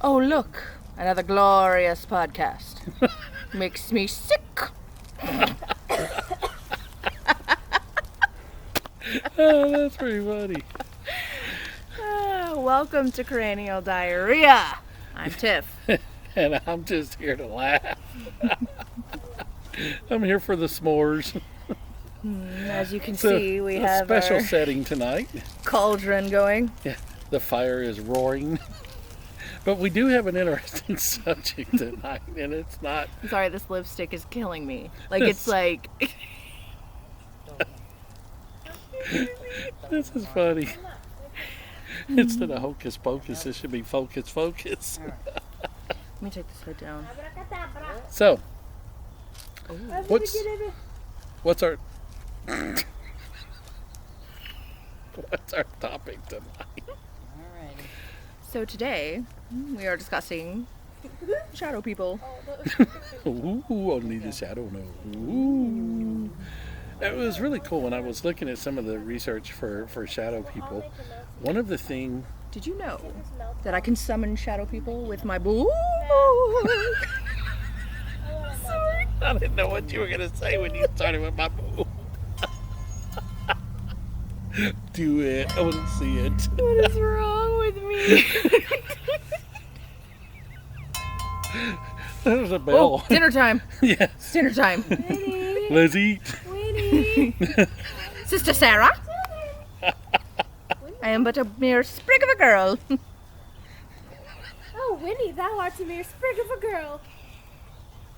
Oh, look, another glorious podcast. Makes me sick. Oh, that's pretty funny. Welcome to Cranial Diarrhea. I'm Tiff. And I'm just here to laugh. I'm here for the s'mores. As you can It's a- see, we a have special our setting tonight. cauldron going. Yeah, the fire is roaring. But we do have an interesting subject tonight, and it's not. I'm sorry, this lipstick is killing me. Like, it's like... This is funny. Instead of hocus pocus, it should be focus focus. Let me take this hood down. So, Ooh. what's our what's our topic tonight? So today, we are discussing shadow people. Ooh, only the shadow knows. Ooh. It was really cool when I was looking at some of the research for shadow people. One of the things. Did you know that I can summon shadow people with my boo? Sorry, I didn't know what you were gonna say when you started with my boo. Do it. I want to see it. What is wrong with me? There's a bell. Oh, dinner time. Yes. It's dinner time. Let's eat. Sister Sarah. I am but a mere sprig of a girl. Oh, Winnie, thou art a mere sprig of a girl.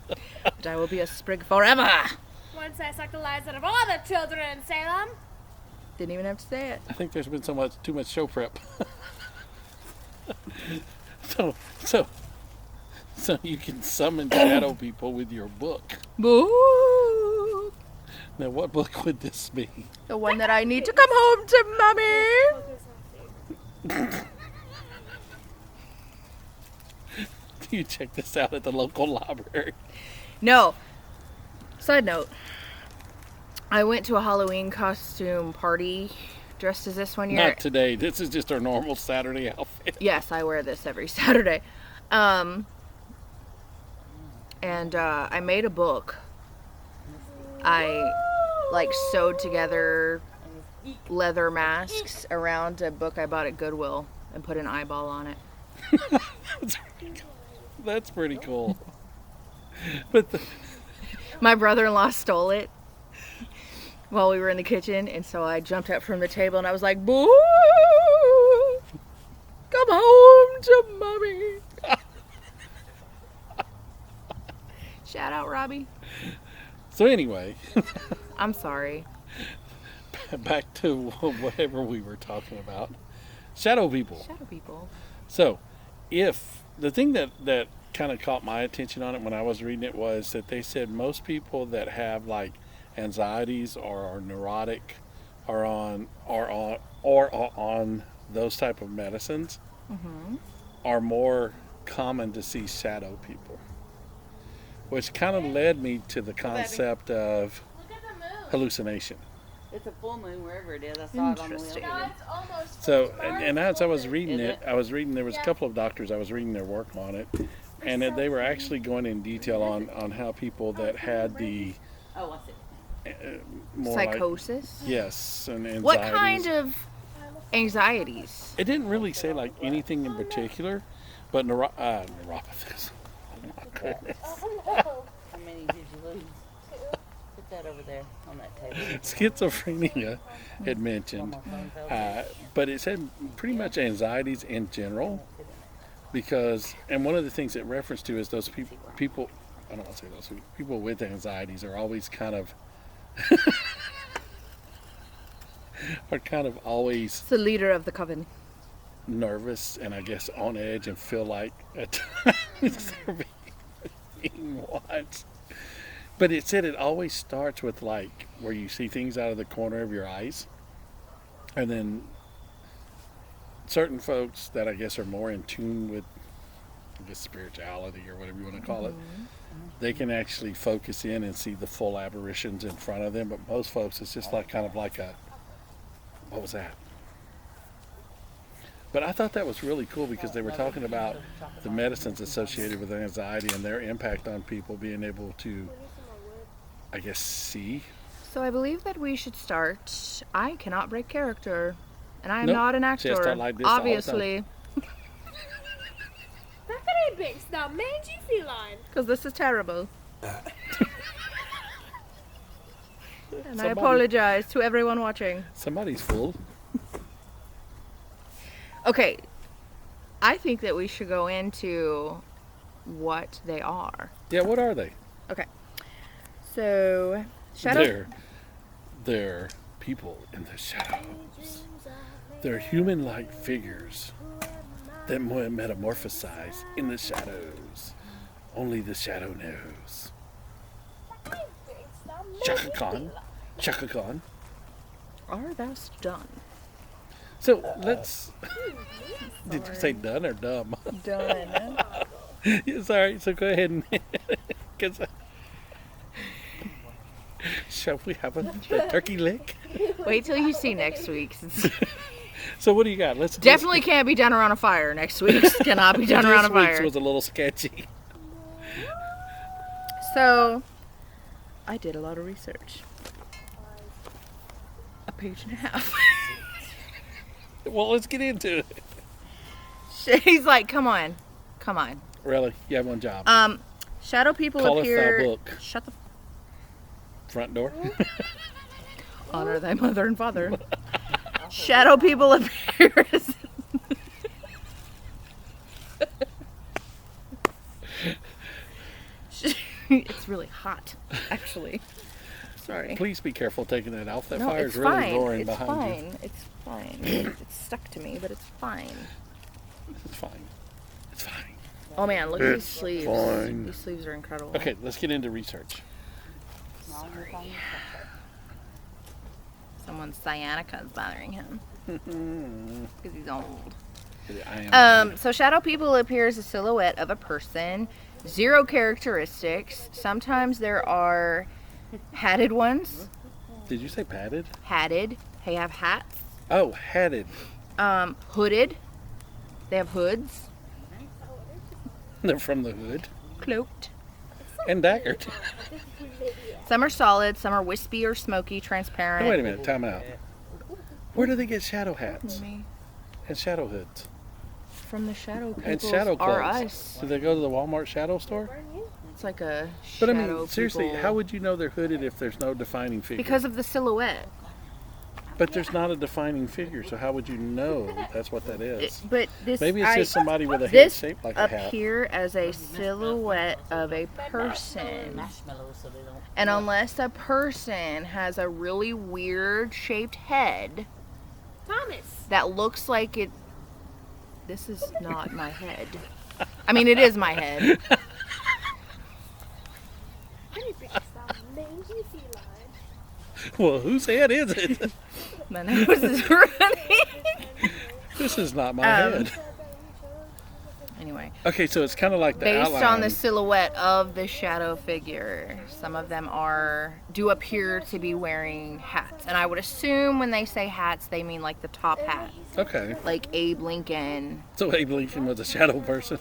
But I will be a sprig forever. Once I sucked the lives out of all the children in Salem. Didn't even have to say it. I think there's been too much show prep. so you can summon shadow people with your book. Boo! Now, what book would this be? The one that I need to come home to, Mommy. You check this out at the local library. No. Side note. I went to a Halloween costume party dressed as this one year. Not today. This is just our normal Saturday outfit. Yes, I wear this every Saturday. And I made a book. I sewed together leather masks around a book I bought at Goodwill and put an eyeball on it. That's pretty cool. But My brother-in-law stole it while we were in the kitchen, and so I jumped up from the table and I was like, boo! Come home to Mommy. Shout out, Robbie. so anyway, I'm sorry. back to whatever we were talking about. Shadow people. Shadow people. So, if the thing that kind of caught my attention on it when I was reading it was that they said most people that have like anxieties or are neurotic are on those type of medicines are more common to see shadow people, which kind of led me to the concept of Look at the moon. hallucination. It's a full moon wherever it is. I saw it on the Interesting. wheel. No, it's almost So, full. and as I was reading Is it, I was reading, there was a couple of doctors, I was reading their work on it, and they were actually going in detail on how people that had the Oh, I see. more like, Psychosis? yes, and anxieties. What kind of anxieties? It didn't really say like anything in particular, but neuropathies. Oh my goodness. Oh, no. How many did you lose? Put that over there on that table. Schizophrenia had mentioned, My phone's over. but it said pretty much anxieties in general, because, and one of the things it referenced to is those people, I don't want to say those people with anxieties are always kind of, always It's the leader of the coven. nervous and I guess on edge and feel like at times they're being watched. But it said it always starts with like where you see things out of the corner of your eyes, and then certain folks that I guess are more in tune with, I guess, spirituality or whatever you want to call it, they can actually focus in and see the full apparitions in front of them. But most folks, it's just like kind of like a, what was that? But I thought that was really cool because they were talking about the medicines associated with anxiety and their impact on people being able to, I guess, see. So I believe that we should start. I cannot break character, and I am Nope. not an See, I actor. start like this all the time. Obviously, That ain't big stuff, mangy feline. because this is terrible. And I Somebody- apologize to everyone watching. Somebody's full. Okay, I think that we should go into what they are. Yeah, what are they? Okay, so shadow. They're people in the shadows. They're human-like figures that metamorphosize in the shadows. Only the shadow knows. Chaka Khan. Chaka Khan. Are thou done? So let's. Did you say done or dumb? Done. It's all right. So go ahead and. Cause, shall we have a turkey lick? Wait till you see next week's. So what do you got? Let's Definitely can't be done around a fire. Next week's cannot be done around a This week's fire. was a little sketchy. So, I did a lot of research. A page and a half. Well, let's get into it. He's like, come on. Come on. Really, you have one job. Shadow people Calleth appear. thou book. Shut the Front door. honor thy mother and father. Shadow people appear as it's really hot, actually. Sorry. Please be careful taking that off. That No, fire's it's really fine. roaring It's behind you. fine. It's fine. It's stuck to me, but it's fine. It's fine. It's fine. Oh man, look at these It's sleeves. fine. These sleeves are incredible. Okay, let's get into research. Sorry. Someone's sciatica is bothering him because he's old. I am. So shadow people appear as a silhouette of a person. 0 characteristics. Sometimes there are hatted ones. Did you say padded? Hatted. They have hats. Oh, hatted. Hooded. They have hoods. They're from the hood. Cloaked. And daggered. Some are solid. Some are wispy or smoky, transparent. Oh, wait a minute. Time out. Where do they get shadow hats Me. and shadow hoods From the shadow people and shadow are clothes? us. Do they go to the Walmart shadow store? It's like a But I shadow mean, seriously, people. how would you know they're hooded if there's no defining figure? Because of the silhouette. But there's not a defining figure, so how would you know that's what that is? But this Maybe it's just somebody with a head this shaped like a hat. appear as a silhouette of a person. Marshmallows so they don't. And unless a person has a really weird shaped head Thomas. that looks like it. This is not my head. I mean, it is my head. Pretty big stuff, mangy feline. Well, whose head is it? My nose is running. This is not my head. Anyway, Okay, so it's kind of like the based outline. on the silhouette of the shadow figure, some of them do appear to be wearing hats. And I would assume when they say hats, they mean like the top hat, Okay, like Abe Lincoln. so Abe Lincoln was a shadow person.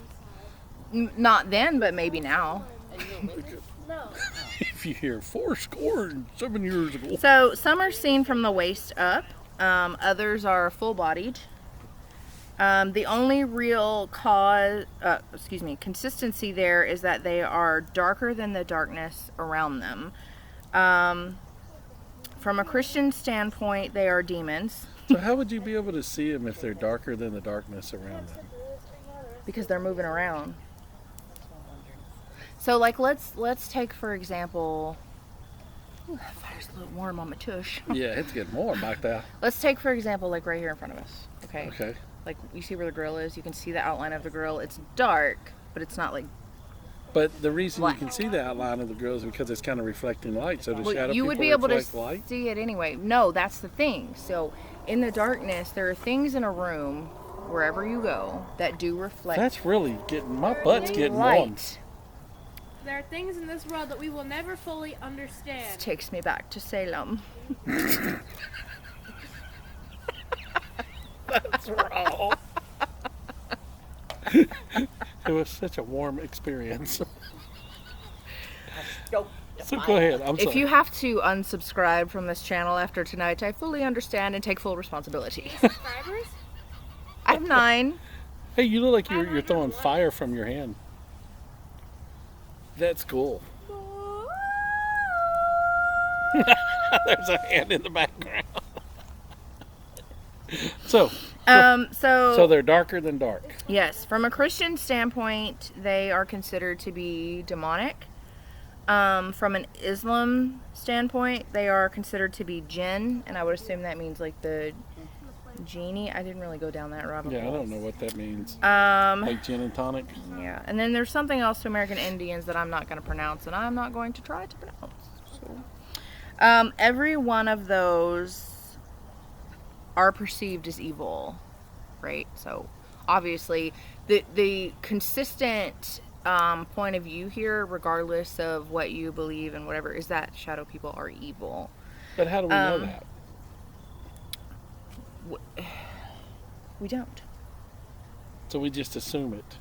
Not then, but maybe now. No. If you hear 7 years ago. So some are seen from the waist up. Others are full-bodied. The only real consistency there is that they are darker than the darkness around them. From a Christian standpoint, they are demons So how would you be able to see them if they're darker than the darkness around them? because they're moving around. So, like, let's take for example. Ooh, that fire's a little warm on my tush. Yeah, it's getting warm back there. Let's take for example, like right here in front of us. Okay. Okay. Like you see where the grill is. You can see the outline of the grill. It's dark, but it's not like. But the reason What? you can see the outline of the grill is because it's kind of reflecting light. So the shadow You would people be able to reflect light. see it anyway. No, that's the thing. So in the darkness, there are things in a room, wherever you go, that do reflect That's really getting my butt's getting light. warm. There are things in this world that we will never fully This understand. takes me back to Salem. That's wrong. It was such a warm experience. Go. So go ahead. I'm sorry. If you have to unsubscribe from this channel after tonight, I fully understand and take full responsibility. Subscribers? I have 9. Hey, you look like you're throwing fire from your hand. That's cool. There's a hand in the background. So they're darker than dark. Yes, from a Christian standpoint, they are considered to be demonic. From an Islam standpoint, they are considered to be jinn, and I would assume that means like the genie. I didn't really go down that rabbit hole. Yeah, I don't know what that means. Um, Like gin and tonic. yeah, and then there's something else to American Indians that I'm not going to pronounce, and I'm not going to try to pronounce. So, every one of those are perceived as evil, right? So, obviously, the consistent point of view here, regardless of what you believe and whatever, is that shadow people are evil. But how do we know that? We don't. So we just assume it.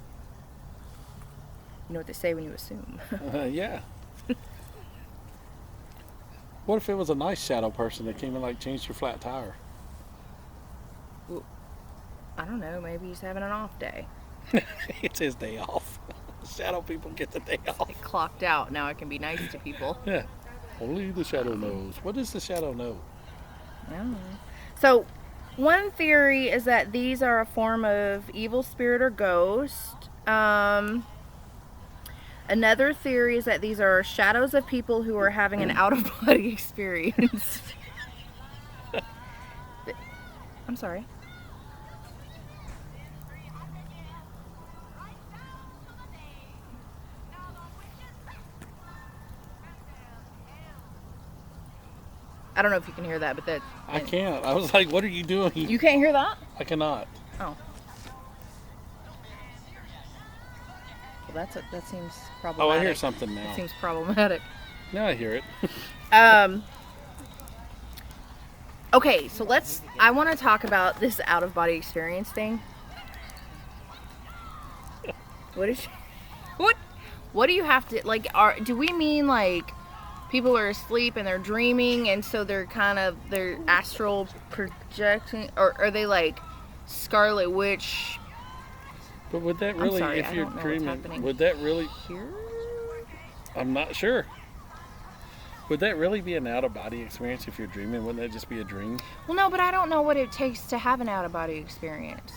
You know what they say when you assume. Yeah. What if it was a nice shadow person that came and like changed your flat tire? I don't know. Maybe he's having an off day. It's his day off. Shadow people get the day off. I clocked out. Now I can be nice to people. Yeah. Only the shadow knows. What does the shadow know? I don't know. So, one theory is that these are a form of evil spirit or ghost. Another theory is that these are shadows of people who are having an out-of-body experience. I'm sorry. I don't know if you can hear that, but that... I can't. I was like, what are you doing? You can't hear that? I cannot. Oh. Well, that seems problematic. Oh, I hear something now. That seems problematic. Now I hear it. Okay, so I want to talk about this out-of-body experience thing. What do you have to, like, do we mean, like, people are asleep and they're dreaming and so they're astral projecting, or are they like Scarlet Witch? But would that really, sorry, if I you're don't know what's dreaming, happening would that really, Here? I'm not sure. Would that really be an out-of-body experience if you're dreaming? Wouldn't that just be a dream? Well, no, but I don't know what it takes to have an out-of-body experience.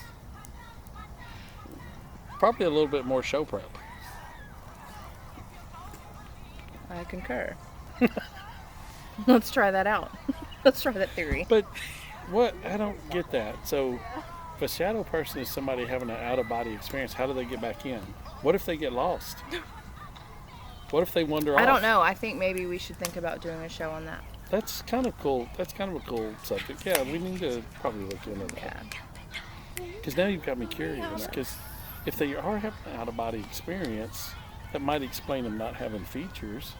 Probably a little bit more show prep. I concur. Let's try that out. Let's try that theory. But what, I don't get that. So if a shadow person is somebody having an out-of-body experience, how do they get back in? What if they get lost? What if they wander off? I don't know. I think maybe we should think about doing a show on that. That's kind of cool. That's kind of a cool subject. Yeah, we need to probably look into that. Yeah. Because now you've got me curious. Because if they are having an out-of-body experience, that might explain them not having features.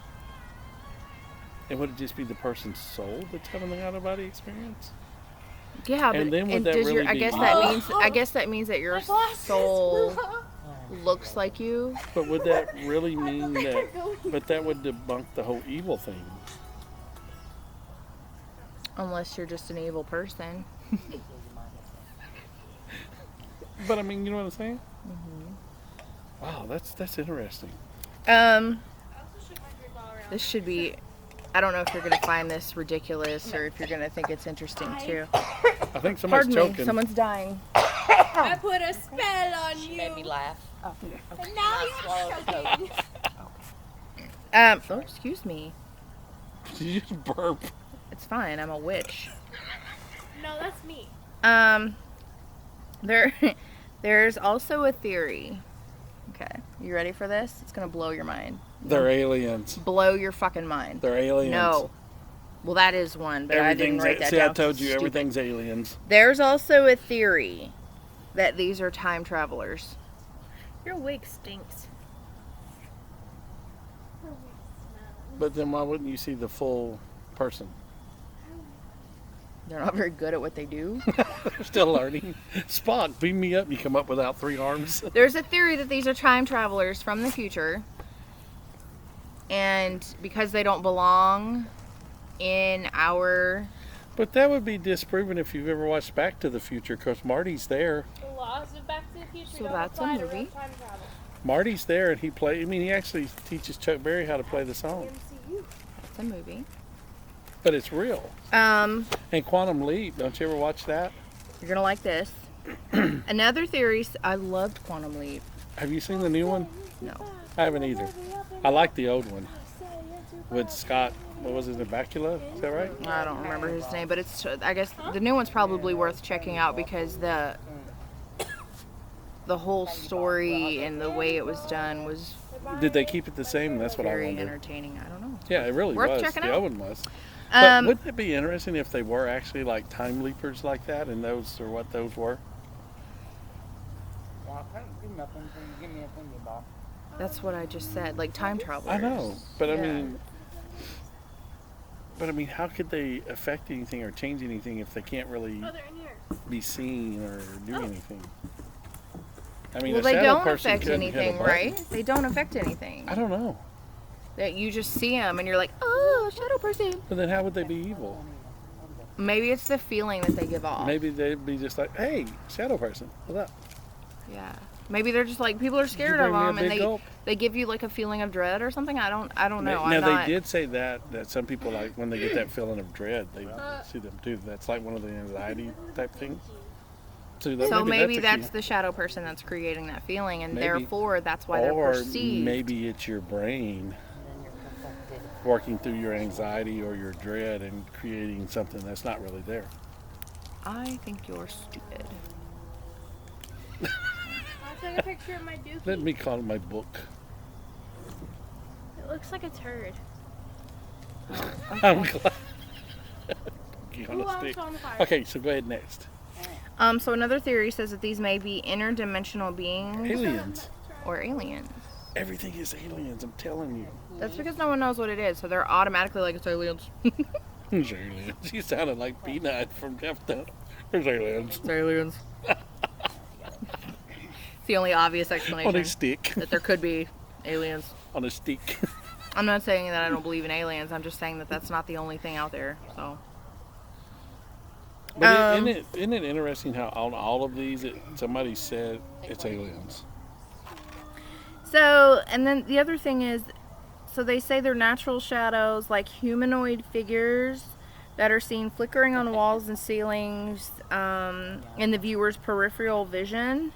And would it just be the person's soul that's having an out-of-body experience? Yeah, but And then would that does really I be guess evil? that means that your soul looks like you. But would that really mean that? But that would debunk the whole evil thing. Unless you're just an evil person. But I mean, you know what I'm saying? Mm-hmm. Wow, that's interesting. This should be... I don't know if you're going to find this ridiculous or if you're going to think it's interesting too. I think somebody's Pardon me, choking. someone's dying. I put a spell on you. Made me laugh. And now Swallow you're the choking. Oh, excuse me. Did you just burp? It's fine. I'm a witch. No, that's me. There's also a theory. Okay, you ready for this? It's gonna blow your mind. They're aliens. Blow your fucking mind. They're aliens. No. Well, that is one, but I didn't write that See, down. I told you Stupid. everything's aliens. There's also a theory that these are time travelers. Your wig stinks. But then why wouldn't you see the full person? They're not very good at what they do. They're still learning. Spock, beam me up, and you come up without 3 arms. There's a theory that these are time travelers from the future. And because they don't belong in our... But that would be disproven if you've ever watched Back to the Future, because Marty's there. The laws of Back to the Future So don't that's a apply to movie. real time travel. Marty's there, and he actually teaches Chuck Berry how to play the song. MCU. That's a movie. But it's real. Um, And Quantum Leap, don't you ever watch that? you're gonna like this. Another theory, I loved Quantum Leap. Have you seen the new one? No. I haven't either. I like the old one with Scott. What was it, Bakula? Is that right? I don't remember his name, but it's, I guess the new one's probably worth checking out because the whole story and the way it was done was Did they keep it the same? That's what I very wonder. entertaining. I don't know. Yeah, it really Worth was. checking The out. old one was. But wouldn't it be interesting if they were actually like time leapers like that, and those are what those were? Well, I can't do nothing until you give me a thingy box. That's what I just said, like time travelers. I know, but Yeah. I mean, how could they affect anything or change anything if they can't really Oh, they're in here. be seen or do anything? I mean, Well, a they shadow don't person affect couldn't hit a anything, button. right? They don't affect anything. I don't know. That you just see them and you're like, oh, shadow person. But then how would they be evil? Maybe it's the feeling that they give off. Maybe they'd be just like, hey, shadow person, what's up? Yeah. Maybe they're just like people are scared bring of me a them and big gulp? they give you like a feeling of dread or something. I don't know. Now I'm they not. did say that some people like when they get that feeling of dread, they see them too. That's like one of the anxiety type things. So Maybe a that's key. the shadow person that's creating that feeling, and Maybe. therefore that's why they're Or perceived. maybe it's your brain working through your anxiety or your dread and creating something that's not really there. I think you're stupid. I took a picture of my dookie. Let me call it my book. It looks like a turd. I'm glad. You on Ooh, a I'm stick. so on fire. Okay, so go ahead next. So another theory says that these may be interdimensional beings Aliens. or aliens. Everything is aliens, I'm telling you. That's because no one knows what it is, so they're automatically like it's aliens. There's aliens. You sounded like Peanut from Jeff. There's aliens. It's aliens. It's the only obvious On explanation a stick. that there could be aliens. On a stick. I'm not saying that I don't believe in aliens. I'm just saying that that's not the only thing out there. So But isn't it interesting how on all of these, somebody said it's aliens? So, and then the other thing is, so they say they're natural shadows, like humanoid figures that are seen flickering on walls and ceilings in the viewer's peripheral vision,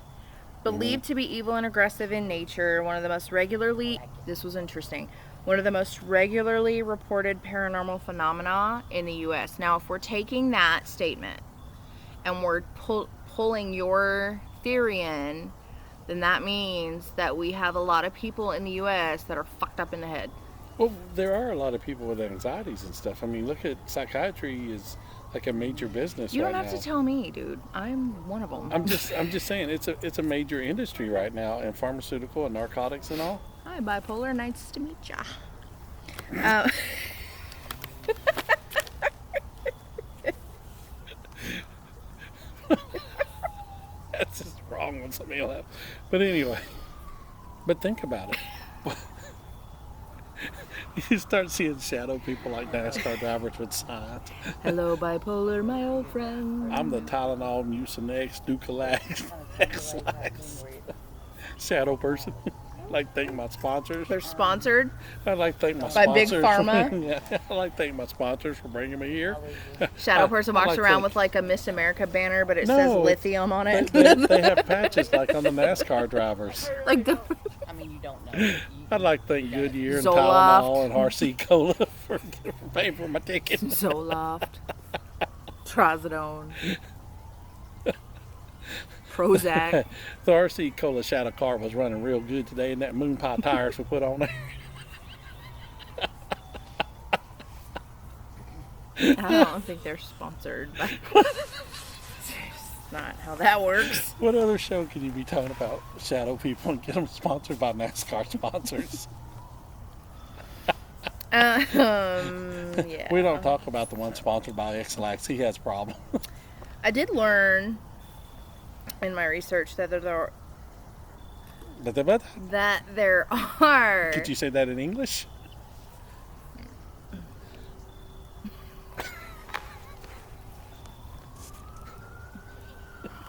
believed to be evil and aggressive in nature. One of the most regularly, this was interesting, one of the most regularly reported paranormal phenomena in the U.S. Now, if we're taking that statement and we're pulling your theory in, then that means that we have a lot of people in the U.S. that are fucked up in the head. Well, there are a lot of people with anxieties and stuff. I mean, look at psychiatry is like a major business You right don't have now. to tell me, dude. I'm one of them. I'm just saying it's a major industry right now, and pharmaceutical and narcotics and all. Hi, bipolar. Nice to meet ya. That's just wrong when somebody laugh. But anyway, but think about it. You start seeing shadow people like NASCAR drivers with signs. Hello, bipolar, my old friend. I'm the Tylenol, Mucinex, Ducalax, X-Lax shadow person. I like to thank my sponsors. They're sponsored. I like to thank my By Big sponsors. Pharma? Yeah, I like to thank my sponsors for bringing me here. Shadow person I walks like around to- with like a Miss America banner, but it No. says lithium on it. They have patches like on the NASCAR drivers. Like the I mean, you don't know. You, I'd like to thank Goodyear and Zoloft. Tylenol and RC Cola for paying for my ticket. Zoloft, Trazodone, Prozac. The RC Cola Shadow car was running real good today, and that moon pie tires we put on there. I don't think they're sponsored. But it's not how that works. What other show can you be talking about shadow people and get them sponsored by NASCAR sponsors? Yeah. We don't talk about the one sponsored by X-Lax. He has problems. I did learn in my research that there are. Could you say that in English?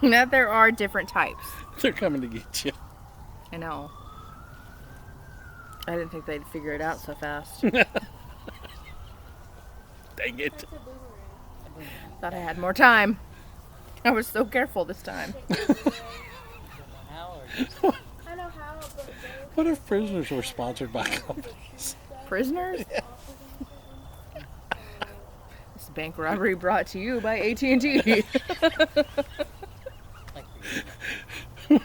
That there are different types. They're coming to get you. I know. I didn't think they'd figure it out so fast. Dang it. That's a boomerang. Thought I had more time. I was so careful this time. How or I know how, but What if prisoners were sponsored by companies? Prisoners? This bank robbery brought to you by AT&T. like people in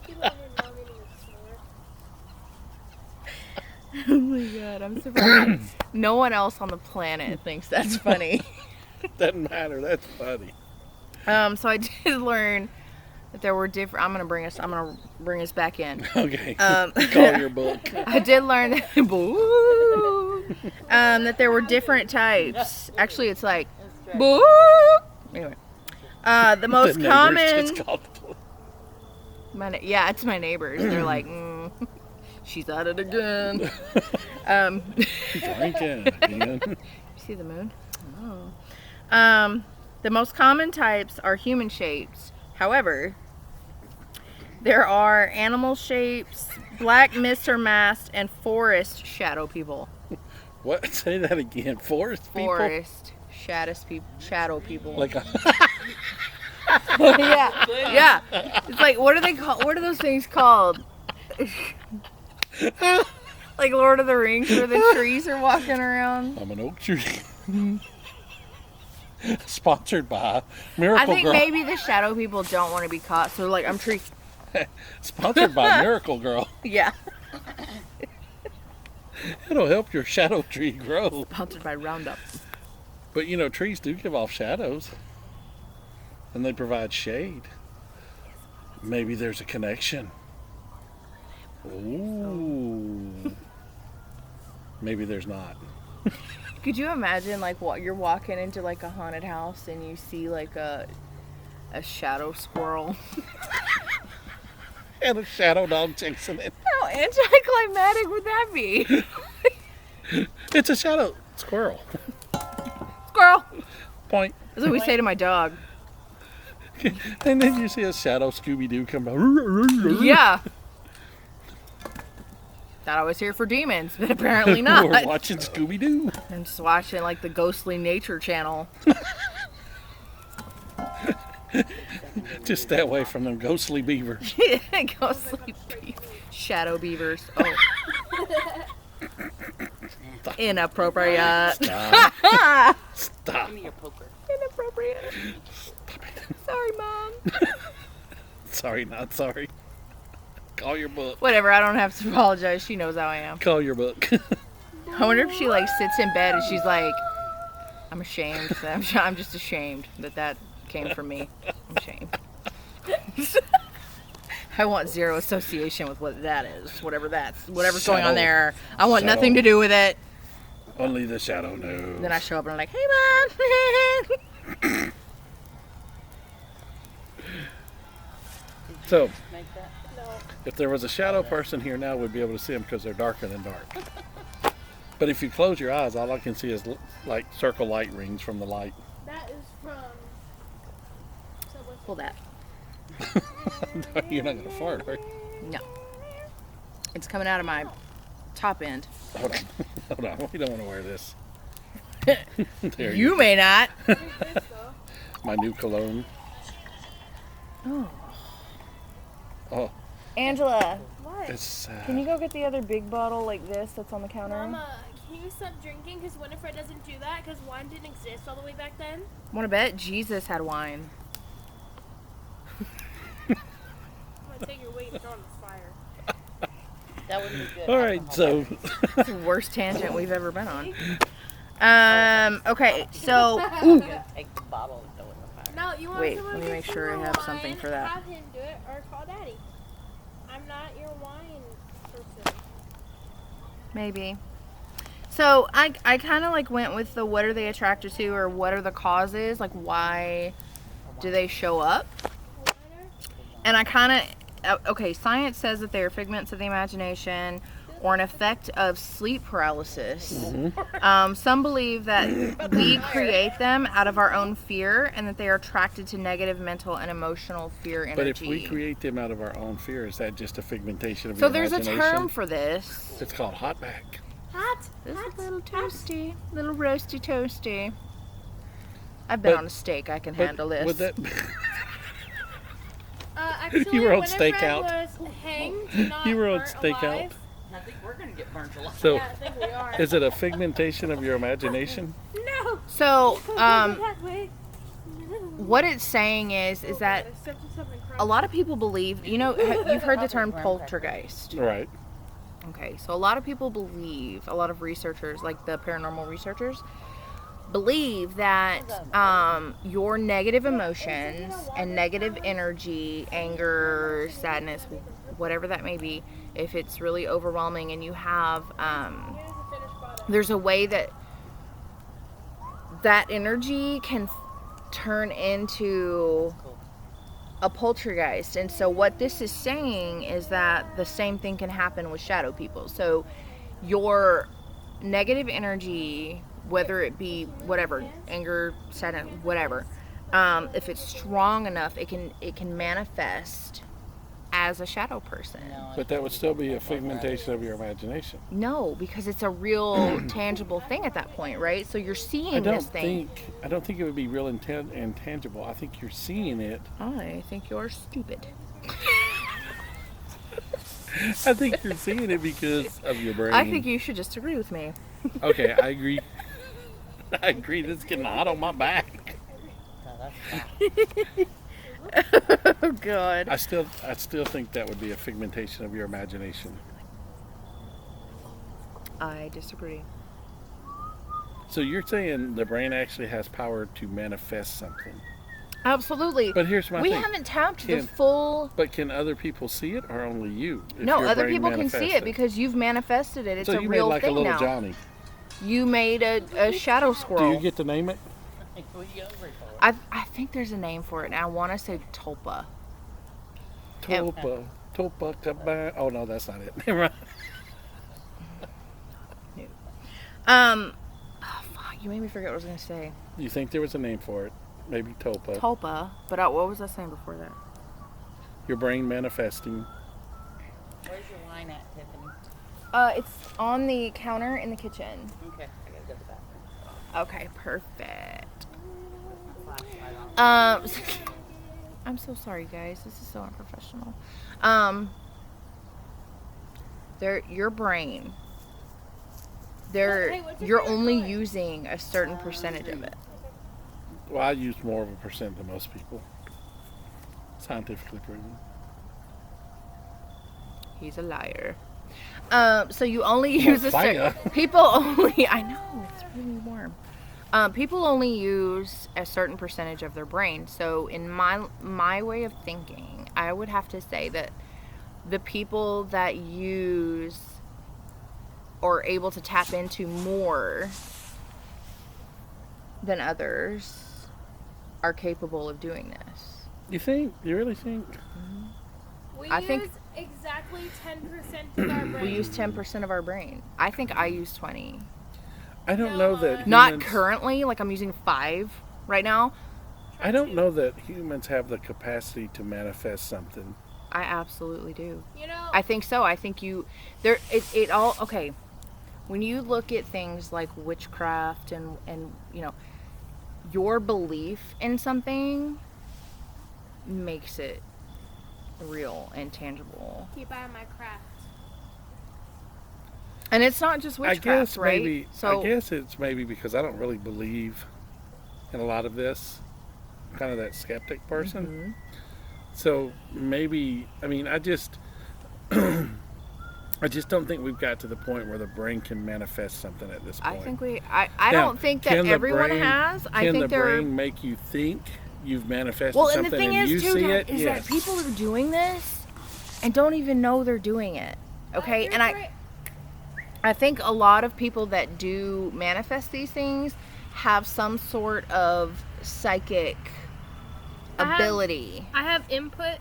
your mom eating a snort. Oh my god, I'm surprised. No one else on the planet thinks that's funny. Doesn't matter. That's funny. So I did learn that there were different. I'm gonna bring us back in. Okay. Um, Call your book. I did learn that, boo, that there were different types. Actually, it's like boo. Anyway, the most The neighbors common. just called the Yeah, it's my neighbors. They're like, she's at it again. drinking again. You see the moon? Oh. The most common types are human shapes. However, there are animal shapes, black mist or mast, and forest shadow people. What? Say that again. Forest people? Forest shadow people. Like a yeah. It's like, what are they called? What are those things called? Like Lord of the Rings, where the trees are walking around. I'm an oak tree. Sponsored by Miracle I think Girl. maybe the shadow people don't want to be caught, so like I'm tree. Sponsored by Miracle Girl. Yeah. It'll help your shadow tree grow. Sponsored by Roundup. But you know, trees do give off shadows. And they provide shade. Maybe there's a connection. Ooh. Maybe there's not. Could you imagine like what you're walking into like a haunted house and you see like a shadow squirrel? And a shadow dog chasing it. How anticlimactic would that be? It's a shadow squirrel. Squirrel. Point. That's what we say to my dog. And then you see a shadow Scooby-Doo come out. Yeah. Thought I was here for demons, but apparently not. We're watching Scooby-Doo. I'm just watching like the Ghostly Nature channel. Just stay away from them ghostly beavers. Ghostly shadow beavers. Oh. Inappropriate. Stop. Stop. give me your poker. Inappropriate. Sorry, Mom. Sorry, not sorry. Call your book. Whatever, I don't have to apologize. She knows how I am. Call your book. I wonder if she like sits in bed and she's like, I'm ashamed. I'm just ashamed that came from me. I'm ashamed. I want zero association with what that is. Whatever's going on Shadow. there. I want Shadow. nothing to do with it. Only the shadow knows. Then I show up and I'm like, hey, Mom. So, Make that? if there was a shadow person here now, we'd be able to see them because they're darker than dark. But if you close your eyes, all I can see is like circle light rings from the light. That is from Subway. Pull that. You're not going to fart, are you? No. It's coming out of my top end. Hold on. Hold on. We don't want to wear this. There You may not. Here's this though. My new cologne. Oh. Oh, Angela, What? it's can you go get the other big bottle like this that's on the counter? Mama, can you stop drinking? Because Winifred doesn't do that. Because wine didn't exist all the way back then. Want to bet Jesus had wine. I'm gonna take your weight and throw it in the fire. That wouldn't be good. all right. So, It's the worst tangent we've ever been on. Okay, so You're gonna take the bottle and throw it in the fire. No, you want Wait, someone let me to make get sure I some have wine, something for that. Have him do it or call Daddy. I'm not your wine person. Maybe. So I kind of like went with the what are they attracted to or what are the causes, like why do they show up? And I kind of, okay, science says that they are figments of the imagination or an effect of sleep paralysis. Some believe that we create them out of our own fear and that they are attracted to negative mental and emotional fear energy. But if we create them out of our own fear, is that just a figmentation of So your there's a imagination? term for this. It's called hot back. Hot. This hot, is a little hot. toasty, little roasty toasty. I've been But- on a steak. I can But handle this. would that, Actually, You were on Winifred stakeout. was hanged, not You were on burnt stakeout. alive. I think we're gonna get burnt alive. so Yeah, I think we are. is it a figmentation of your imagination? No. So, That way. what it's saying is that a lot of people believe, you know, you've heard the term poltergeist. Right. Okay, so a lot of people believe, a lot of researchers, like the paranormal researchers, believe that your negative emotions and negative energy, anger, sadness, whatever that may be, if it's really overwhelming and you have, there's a way that that energy can turn into a poltergeist. And so what this is saying is that the same thing can happen with shadow people. So your negative energy, whether it be whatever, anger, sadness, whatever, if it's strong enough, it can manifest as a shadow person. But that would still be a figmentation of your imagination. No, because it's a real tangible thing at that point, right? So you're seeing this thing. I don't think it would be real and tangible. I think you're seeing it. I think you're stupid. I think you're seeing it because of your brain. I think you should just agree with me. Okay, I agree. I agree. This is getting hot on my back. No, that's not. Oh God. I still think that would be a figmentation of your imagination. I disagree. So you're saying the brain actually has power to manifest something. Absolutely. But here's my we thing. haven't tapped the Can- full. But can other people see it or only you? If No, your other brain people can see manifests it because you've manifested it. It's so a you real made like thing a little now. Johnny. You made a shadow Do squirrel. you get to name it? What are you hungry for? I think there's a name for it, and I want to say tulpa. Tulpa. Tulpa cabana. Oh no, that's not it. Never mind. Oh, fuck, you made me forget what I was gonna say. You think there was a name for it? Maybe Tulpa. Tulpa, but what was I saying before that? Your brain manifesting. Where's your wine at, Tiffany? It's on the counter in the kitchen. Okay, I gotta go to the bathroom. Okay, perfect. Flashlight on. I'm so sorry, guys. This is so unprofessional. Your brain. Hey, what's your You're favorite only color? using a certain percentage of it. Well, I use more of a percent than most people. Scientifically proven. He's a liar. So you only use a fire. certain. People only. I know it's really warm. People only use a certain percentage of their brain. So in my way of thinking, I would have to say that the people that use or able to tap into more than others are capable of doing this. You think? You really think? We I use think- exactly 10% of our brain. We use 10% of our brain. I think I use 20. I don't know that. Not humans- currently, like I'm using 5 right now. I don't know that humans have the capacity to manifest something. I absolutely do. You know, I think so. I think it all, okay. When you look at things like witchcraft and you know, your belief in something makes it real and tangible. keep buying my craft. And it's not just witchcraft, I guess right? maybe. So I guess it's maybe because I don't really believe in a lot of this. I'm kind of that skeptic person. Mhm. So maybe. I mean, I just. I just don't think we've got to the point where the brain can manifest something at this I point. think I Now, don't think that can the everyone brain- has. I Can think the there are. brain make you think you've manifested Well, and something the thing and is you too, see Dad, it? is Yes. that people are doing this and don't even know they're doing it. Okay, and I think a lot of people that do manifest these things have some sort of psychic ability. I have input.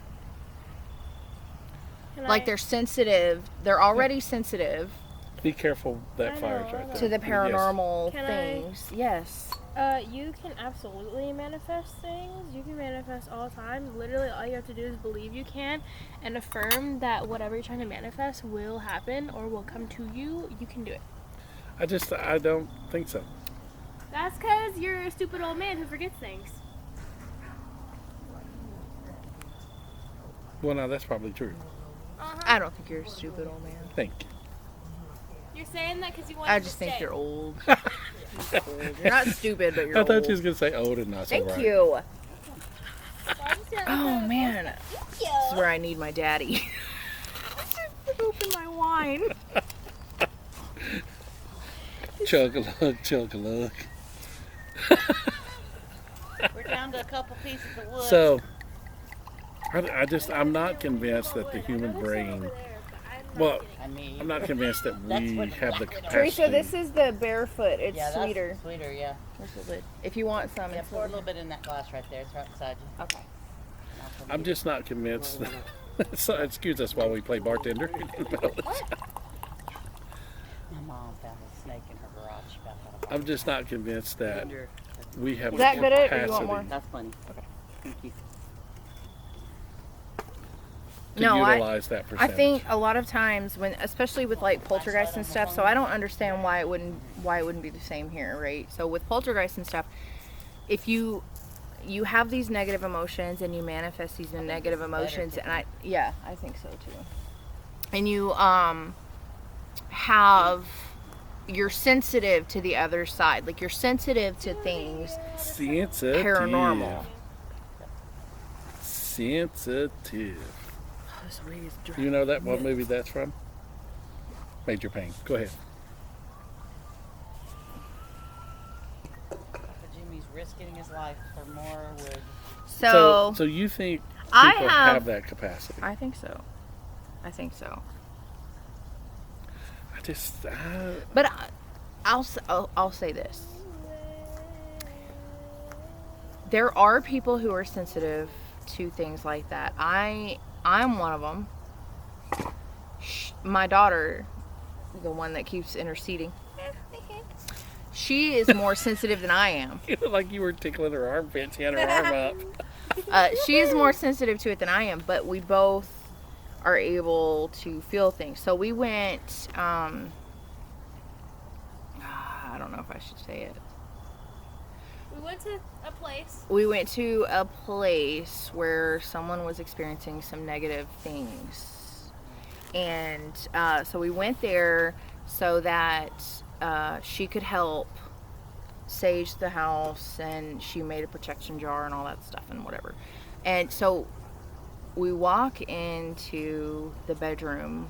Like they're sensitive. They're already sensitive Be careful, that I fire's know, right there. to the Yes. paranormal Can I- things. Yes. You can absolutely manifest things. You can manifest all the time. Literally, all you have to do is believe you can and affirm that whatever you're trying to manifest will happen or will come to you. You can do it. I don't think so. That's because you're a stupid old man who forgets things. Well, no, that's probably true. I don't think you're a stupid old man. Thank you. You're saying that because you want I to just think stay. you're old. You're not stupid, but you're I old. thought you was going to say old and not so Thank bright. you. Why did you say that? Oh man, Thank this is you. where I need my daddy. Open my wine. Chug a lug, chug a lug. We're down to a couple pieces of wood. So, I'm not convinced that the human brain, well, I mean, I'm not convinced that we have the capacity. Teresa, this is the barefoot. It's yeah, that's sweeter. sweeter, yeah. This is it. If you want some, Yeah, it's pour a little bit in that glass right there. It's right beside you. okay. I'm just not convinced that, so excuse us while we play bartender. My mom found a snake in her garage. She found out about I'm just not convinced that we have Is the that good, or do you capacity want more? That's funny. Okay. Thank you. to No, utilize that I percentage. think a lot of times when, especially with like poltergeists and stuff, so I don't understand why it wouldn't be the same here, right? So with poltergeists and stuff, if you have these negative emotions and you manifest these negative emotions, and I think so too. And you you're sensitive to the other side, like you're sensitive to things sensitive. paranormal. Sensitive. Oh, this weed is dry. You know that what movie that's from? Major Pain. Go ahead. Jimmy's risking his life for more wood. So you think I people have- have that capacity? I think so. I just But I'll say this. There are people who are sensitive to things like that. I'm one of them. My daughter, the one that keeps interceding, she is more sensitive than I am. you look like you were tickling her armpit. She had her arm up. She is more sensitive to it than I am, but we both are able to feel things. So we went, I don't know if I should say it. We went to a place. We went to a place where someone was experiencing some negative things. And so we went there so that she could help sage the house, and she made a protection jar and all that stuff and whatever. And so we walk into the bedroom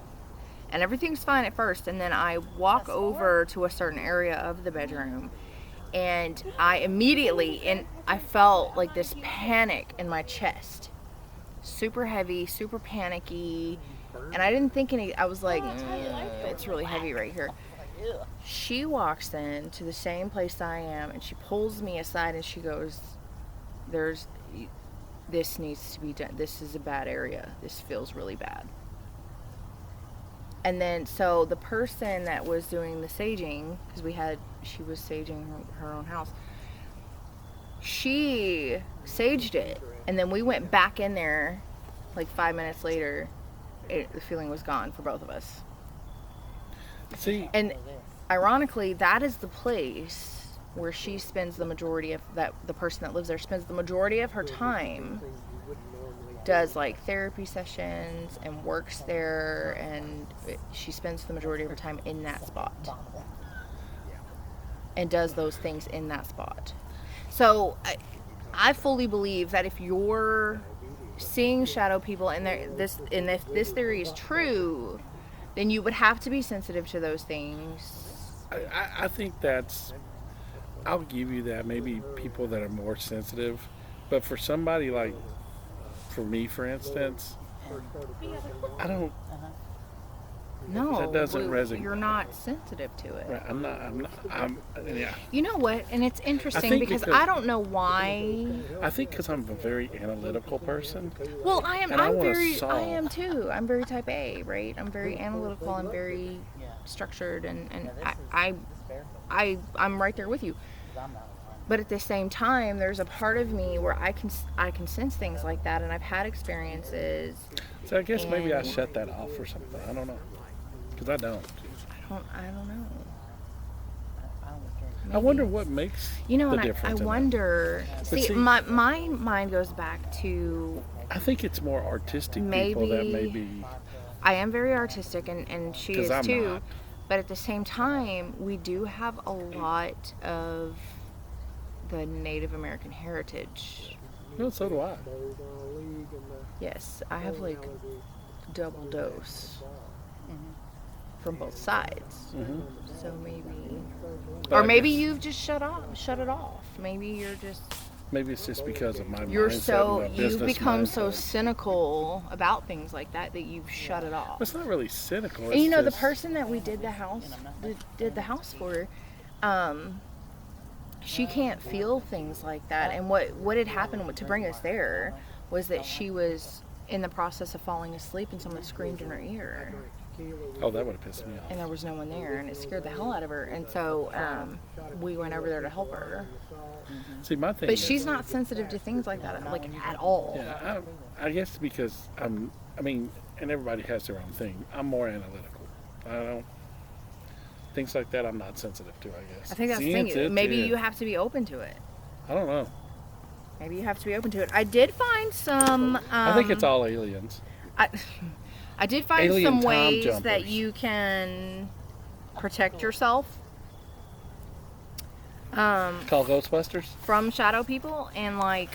and everything's fine at first, and then I walk over to a certain area of the bedroom, and I felt like this panic in my chest, super heavy, super panicky, and I didn't think I was like, it's really heavy right here. She walks in to the same place I am, and she pulls me aside and she goes, this needs to be done. This is a bad area. This feels really bad. And then, so the person that was doing the saging, because she was saging her own house, she saged it. And then we went back in there like 5 minutes later. The feeling was gone for both of us. See, And ironically, that is the place where she spends the majority of the person that lives there spends the majority of her time, does like therapy sessions and works there, and she spends the majority of her time in that spot and does those things in that spot. So I fully believe that if you're seeing shadow people and if this theory is true, then you would have to be sensitive to those things. I think I'll give you that. Maybe people that are more sensitive, but for somebody like, for me, for instance, I don't. No, That doesn't resonate. You're not sensitive to it. Right, yeah. You know what? And it's interesting think because because- I don't know why. I think because I'm a very analytical person. Well, I am. And I I'm wanna very. I solve. am too. I'm very type A, right? I'm very analytical. I'm very structured, and I'm right there with you. But at the same time, there's a part of me where I can sense things like that, and I've had experiences. So I guess maybe I And- shut that off or something. I don't know. Because I don't. I don't know. I wonder what makes You know, the and difference. I in that. wonder. See, see- my mind goes back to I think it's more artistic people that Maybe- maybe. I am very artistic, and she 'Cause is I'm too. not. But at the same time, we do have a lot of the Native American heritage. No, so do I. Yes, I have like double dose from both sides. Hmm. So maybe, But or I maybe guess you've just shut it off. Maybe you're just maybe it's just because of my you're mindset so and the you've business become so mindset. cynical about things like that you've shut it off. It's not really cynical. And It's you know, the just- person that we did the house for, she can't feel things like that. And what had happened to bring us there was that she was in the process of falling asleep and someone screamed in her ear, Oh, that would have pissed me off. and there was no one there, and it scared the hell out of her. And so we went over there to help her. See, my thing But is, she's not sensitive to things like that, like at all. Yeah, I guess because I mean, and everybody has their own thing. I'm more analytical. I don't. Things like that I'm not sensitive to, I guess. I think that's the Sensitive, thing. Maybe you have to be open to it. I don't know. Maybe you have to be open to it. I did find some. I think it's all aliens. I did find Alien some Tom ways that jumpers. you can protect yourself Call Ghostbusters? from shadow people, and like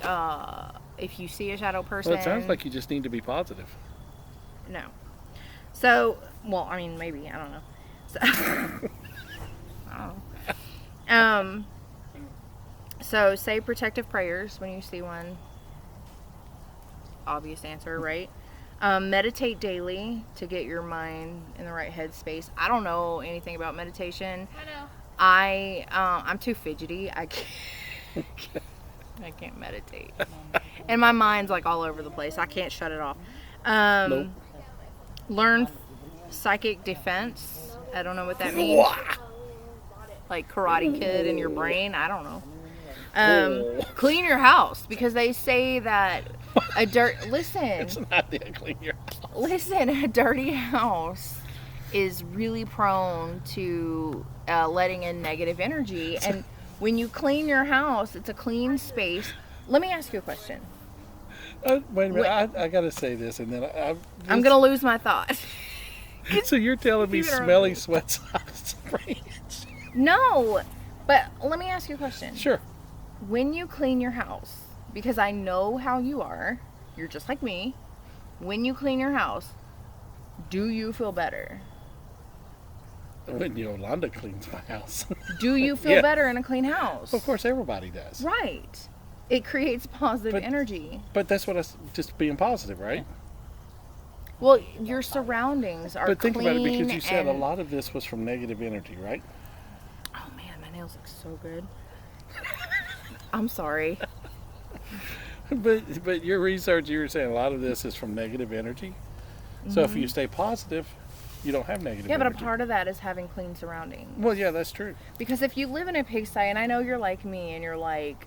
if you see a shadow person. Well, it sounds like you just need to be positive. No. So, well, I mean, maybe I don't know. So, I don't know. So say protective prayers when you see one. Obvious answer, right? Meditate daily to get your mind in the right headspace. I don't know anything about meditation. I know. I'm too fidgety. I can't meditate, and my mind's like all over the place. I can't shut it off. Nope. Learn psychic defense. I don't know what that means. Like Karate Kid in your brain. I don't know. Clean your house, because they say that It's listen, an idea, clean your a dirty house is really prone to letting in negative energy. And when you clean your house, it's a clean space. Let me ask you a question. Wait a minute, I gotta say this, and then I'm gonna lose my thought. So you're telling me Keep it around smelly me. sweat socks? No, but let me ask you a question. Sure. When you clean your house, because I know how you are, you're just like me. When you clean your house, do you feel better? When Yolanda cleans my house. Do you feel Yeah. better in a clean house? Of course, everybody does. Right. It creates positive But- energy. But that's what just being positive, right? Well, your surroundings are But think clean. about it, because you said a and- lot of this was from negative energy, right? Oh man, my nails look so good. I'm sorry. But your research, you were saying a lot of this is from negative energy. So if you stay positive, you don't have negative Mm-hmm. Yeah, but a energy. part of that is having clean surroundings. Well, yeah, that's true. Because if you live in a pigsty, and I know you're like me, and you're like,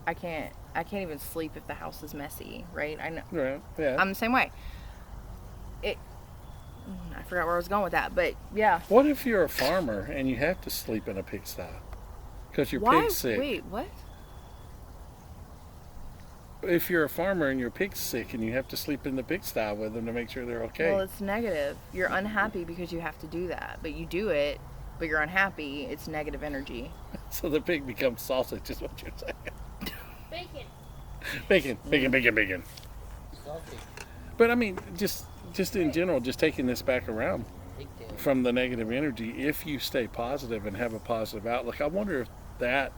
I can't even sleep if the house is messy, right? I know. Right. Yeah. I'm the same way. I forgot where I was going with that, but yeah. What if you're a farmer and you have to sleep in a pigsty because your Why? pig's sick? Wait, what? If you're a farmer and your pig's sick and you have to sleep in the pigsty with them to make sure they're okay. Well, it's negative. You're unhappy because you have to do that, but you do it, but you're unhappy. It's negative energy. So the pig becomes sausage, is what you're saying. Bacon. Bacon, bacon, bacon, bacon. But I mean, just in general, just taking this back around from the negative energy, if you stay positive and have a positive outlook, I wonder if that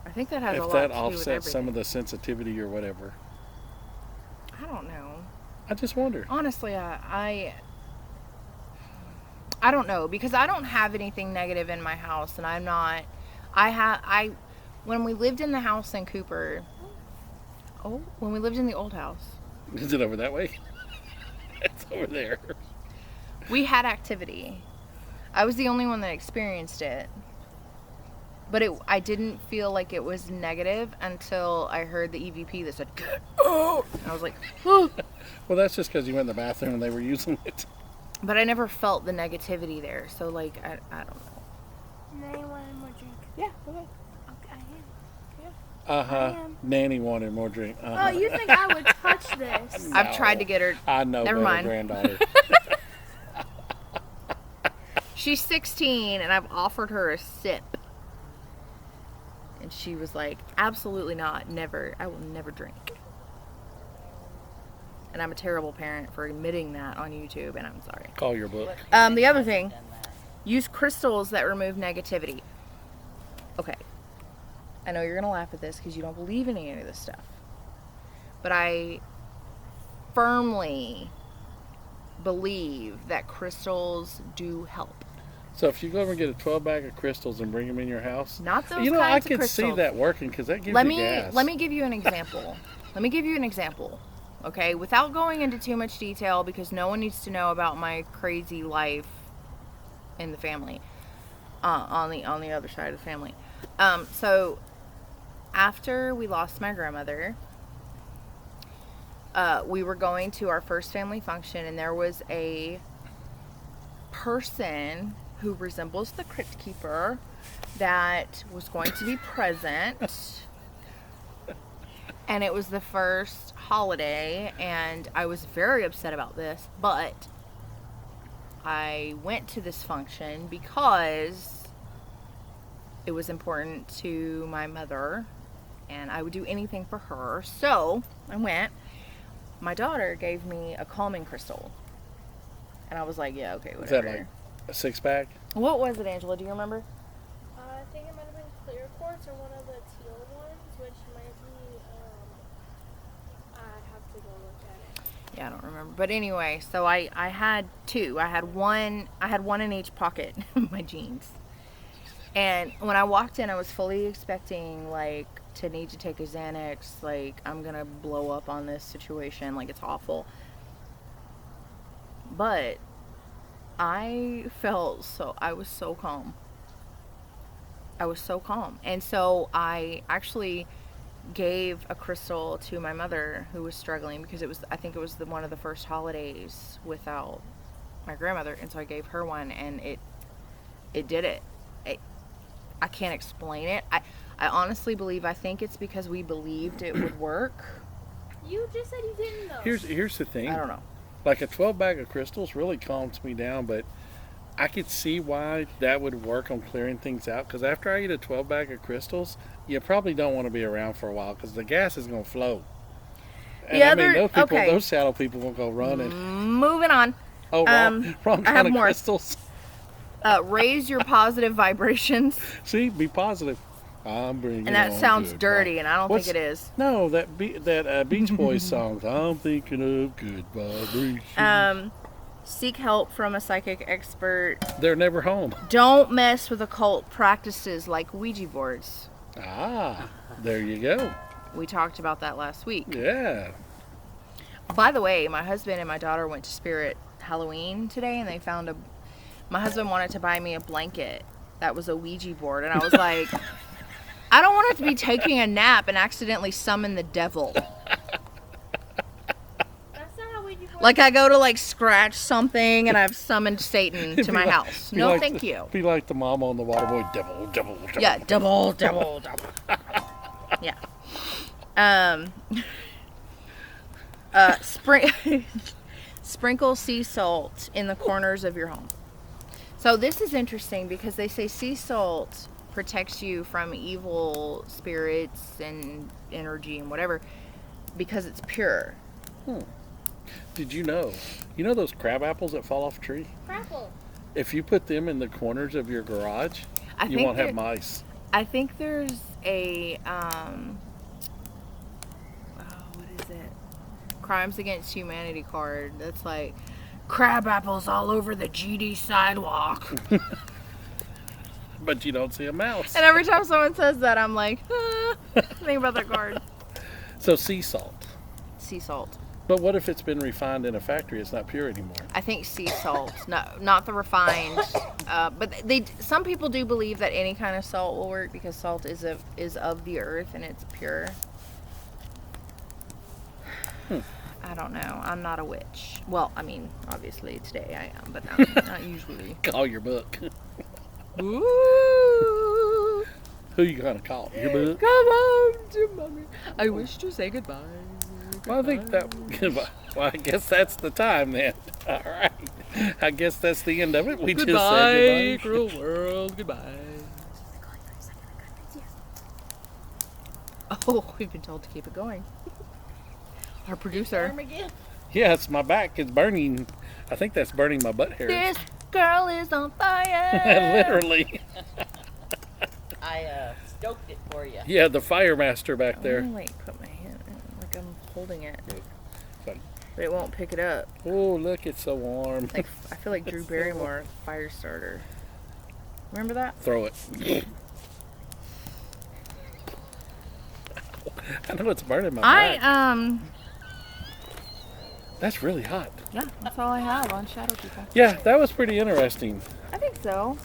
I think that has a lot that to do with offsets everything. some of the sensitivity or whatever. I don't know. I just wonder. Honestly, I don't know, because I don't have anything negative in my house, and I'm not. When we lived in the house in Cooper. Oh, when we lived in the old house, Is it over that way? It's over there. we had activity. I was the only one that experienced it. But I didn't feel like it was negative until I heard the EVP that said, "Oh!" And I was like, "Oh!" Well, that's just because you went in the bathroom and they were using it. But I never felt the negativity there. So, like, I don't know. Nanny wanted more drink. Yeah, okay. Okay, I am. Uh-huh. I am. Nanny wanted more drink. Oh, Uh-huh. you think I would touch this? I've tried to get her. I know, Never better, mind. granddaughter. She's 16, and I've offered her a sip. And she was like, absolutely not. Never. I will never drink. And I'm a terrible parent for admitting that on YouTube, and I'm sorry. Call your book. The other thing, use crystals that remove negativity. Okay. I know you're going to laugh at this because you don't believe in any of this stuff. But I firmly believe that crystals do help. So if you go over and get a 12 bag of crystals and bring them in your house, Not those you know, I kinds of could crystals. see that working because that gives Let you me gas. let me give you an example. Okay, without going into too much detail because no one needs to know about my crazy life in the family. On the other side of the family. So after we lost my grandmother, we were going to our first family function, and there was a person who resembles the crypt keeper that was going to be present. And it was the first holiday, and I was very upset about this, but I went to this function because it was important to my mother, and I would do anything for her. So I went. My daughter gave me a calming crystal, and I was like, yeah, okay, Is whatever. that like a 6-pack? What was it, Angela? Do you remember? I think it might have been clear quartz or one of the teal ones, which might be. I'd have to go look at it. Yeah, I don't remember. But anyway, so I had two. I had one in each pocket of my jeans. And when I walked in, I was fully expecting like to need to take a Xanax, like I'm gonna blow up on this situation, like it's awful. But I was so calm. I was so calm. And so I actually gave a crystal to my mother who was struggling because I think it was one of the first holidays without my grandmother, and so I gave her one, and it did it. I can't explain it. I honestly believe, I think it's because we believed it would work. You just said you didn't know. Here's the thing. I don't know. Like a 12 bag of crystals really calms me down, but I could see why that would work on clearing things out. Because after I eat a 12 bag of crystals, you probably don't want to be around for a while because the gas is going to flow. And I mean, those people, okay. those saddle people won't go running. Moving on. Oh, wrong I have kind of more. crystals. Raise your positive vibrations. See, be positive. I'm bringing And that on sounds good dirty, vibes. and I don't What's- think it is. No, that Beach Boys song. I'm thinking of good vibrations. Seek help from a psychic expert. They're never home. Don't mess with occult practices like Ouija boards. Ah, there you go. We talked about that last week. Yeah. By the way, my husband and my daughter went to Spirit Halloween today, and they found my husband wanted to buy me a blanket that was a Ouija board, and I was like, I don't want to be taking a nap and accidentally summon the devil. That's not how we do. Like I go to like scratch something and I've summoned Satan to Be my like- house. be No, like thank the- you. Be like the mama on the water boy. Devil, devil, devil. Yeah, devil. Yeah. Sprinkle sea salt in the corners of your home. So this is interesting because they say sea salt protects you from evil spirits and energy and whatever because it's pure. Did you know? You know those crab apples that fall off a tree? Crapple. If you put them in the corners of your garage, I you think won't have that- mice. I think there's a what is it? Crimes Against Humanity card that's like crab apples all over the GD sidewalk. But you don't see a mouse. And every time someone says that, I'm like, think about their card. So sea salt. Sea salt. But what if it's been refined in a factory? It's not pure anymore. I think sea salt, not the refined. But some people do believe that any kind of salt will work because salt is of the earth and it's pure. I don't know. I'm not a witch. Well, I mean, obviously today I am, but not usually. Call your book. Ooh, Who you gonna call? Your book? come home to mommy. I wish to say goodbye. Well, I think that. Well, I guess that's the time then. All right. I guess that's the end of it. We just said goodbye. cruel world. Goodbye. Oh, we've been told to keep it going. Our producer. Yes, my back is burning. I think that's burning my butt hairs. This girl is on fire. Literally. I stoked it for you. Yeah, the fire master back I'm there. gonna, like, put my hand like I'm holding it, Fun. but it won't pick it up. Oh, look, it's so warm. Like I feel like Drew Barrymore, fire starter. Remember that? Throw it. I know it's burning my back. That's really hot. Yeah, that's all I have on Shadow People. Yeah, that was pretty interesting. I think so.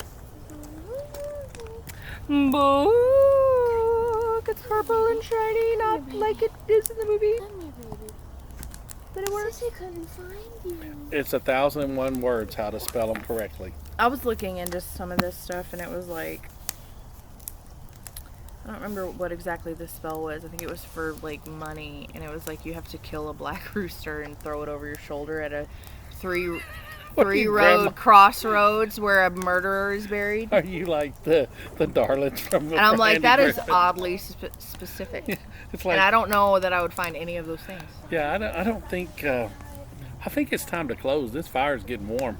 Book, it's purple and shiny, not like it is in the movie. Did it work? Sissy couldn't find you. It's 1,001 words how to spell them correctly. I was looking into some of this stuff and it was like, I don't remember what exactly the spell was. I think it was for like money, and it was like you have to kill a black rooster and throw it over your shoulder at a three Grandma? road crossroads where a murderer is buried. Are you like the darlings from the And I'm like, Andy that is Griffith? oddly specific. It's like, And I don't know that I would find any of those things. yeah, I don't think, I think it's time to close. This fire's getting warm.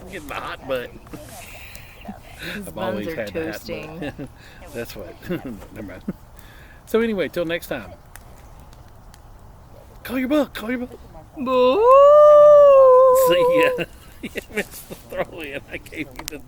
I'm getting the hot butt. His I've buns always are had the hot toasting. butt. That's what. Never mind. So anyway, till next time. Call your book. Call your book. Boo! See ya. You missed the throw in. I gave you the